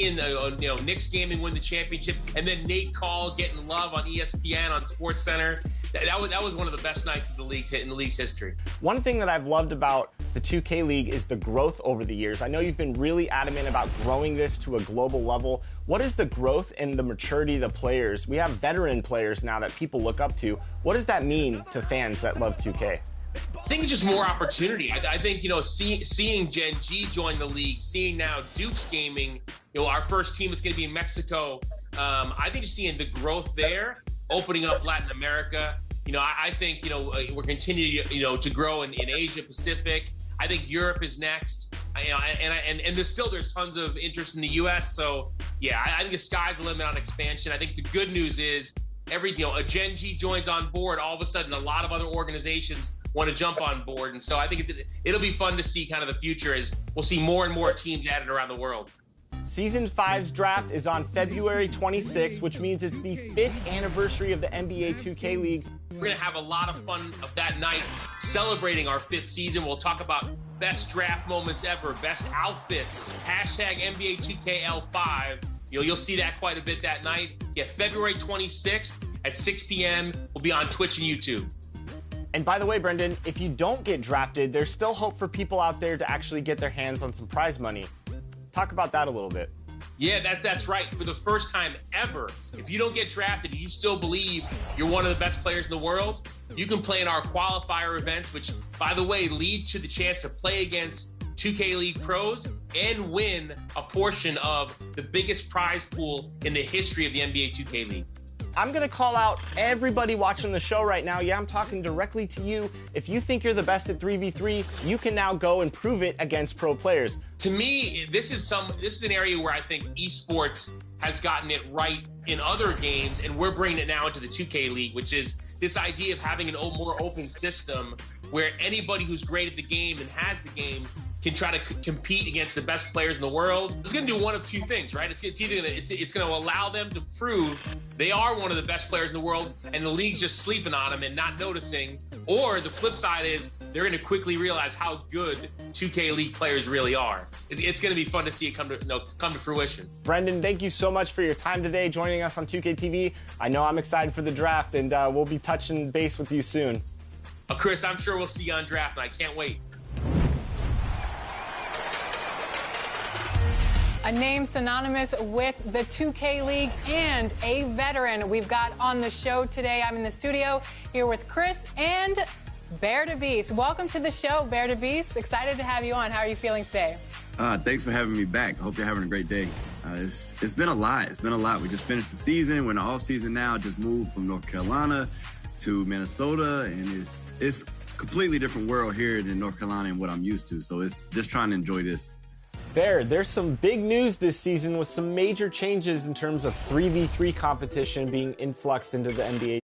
Knicks Gaming win the championship, and then Nate Call getting love on ESPN on SportsCenter. That was one of the best nights of the league in the league's history. One thing that I've loved about the 2K League is the growth over the years. I know you've been really adamant about growing this to a global level. What is the growth and the maturity of the players? We have veteran players now that people look up to. What does that mean to fans that love 2K? I think it's just more opportunity. I think, seeing Gen G join the league, seeing now Duke's Gaming, our first team is going to be in Mexico. I think just seeing the growth there, opening up Latin America. I think, we're continuing, to grow in Asia Pacific. I think Europe is next. And there's tons of interest in the U.S. So, yeah, I think the sky's the limit on expansion. I think the good news is a Gen G joins on board. All of a sudden, a lot of other organizations want to jump on board. And so I think it'll be fun to see kind of the future as we'll see more and more teams added around the world. Season 5's draft is on February 26th, which means it's the 5th anniversary of the NBA 2K League. We're going to have a lot of fun of that night celebrating our 5th season. We'll talk about best draft moments ever, best outfits, hashtag NBA 2KL5. You'll see that quite a bit that night. Yeah, February 26th at 6 p.m. We'll be on Twitch and YouTube. And by the way, Brendan, if you don't get drafted, there's still hope for people out there to actually get their hands on some prize money. Talk about that a little bit. Yeah, that's right. For the first time ever, if you don't get drafted and you still believe you're one of the best players in the world, you can play in our qualifier events, which, by the way, lead to the chance to play against 2K League pros and win a portion of the biggest prize pool in the history of the NBA 2K League. I'm going to call out everybody watching the show right now. Yeah, I'm talking directly to you. If you think you're the best at 3v3, you can now go and prove it against pro players. To me, this is an area where I think esports has gotten it right in other games, and we're bringing it now into the 2K League, which is this idea of having a more open system where anybody who's great at the game and has the game can try to compete against the best players in the world. It's going to do one of two things, right? It's going to allow them to prove they are one of the best players in the world, and the league's just sleeping on them and not noticing. Or the flip side is they're going to quickly realize how good 2K League players really are. It's going to be fun to see it come to fruition. Brendan, thank you so much for your time today, joining us on 2K TV. I know I'm excited for the draft, and we'll be touching base with you soon. Chris, I'm sure we'll see you on draft, and I can't wait. A name synonymous with the 2K League and a veteran we've got on the show today. I'm in the studio here with Chris and Bear to Beast. Welcome to the show, Bear to Beast. Excited to have you on. How are you feeling today? Thanks for having me back. I hope you're having a great day. It's been a lot. It's been a lot. We just finished the season. We're in the off season now. Just moved from North Carolina to Minnesota, and it's a completely different world here than North Carolina and what I'm used to. So it's just trying to enjoy this. Bear, there's some big news this season with some major changes in terms of 3v3 competition being influxed into the NBA.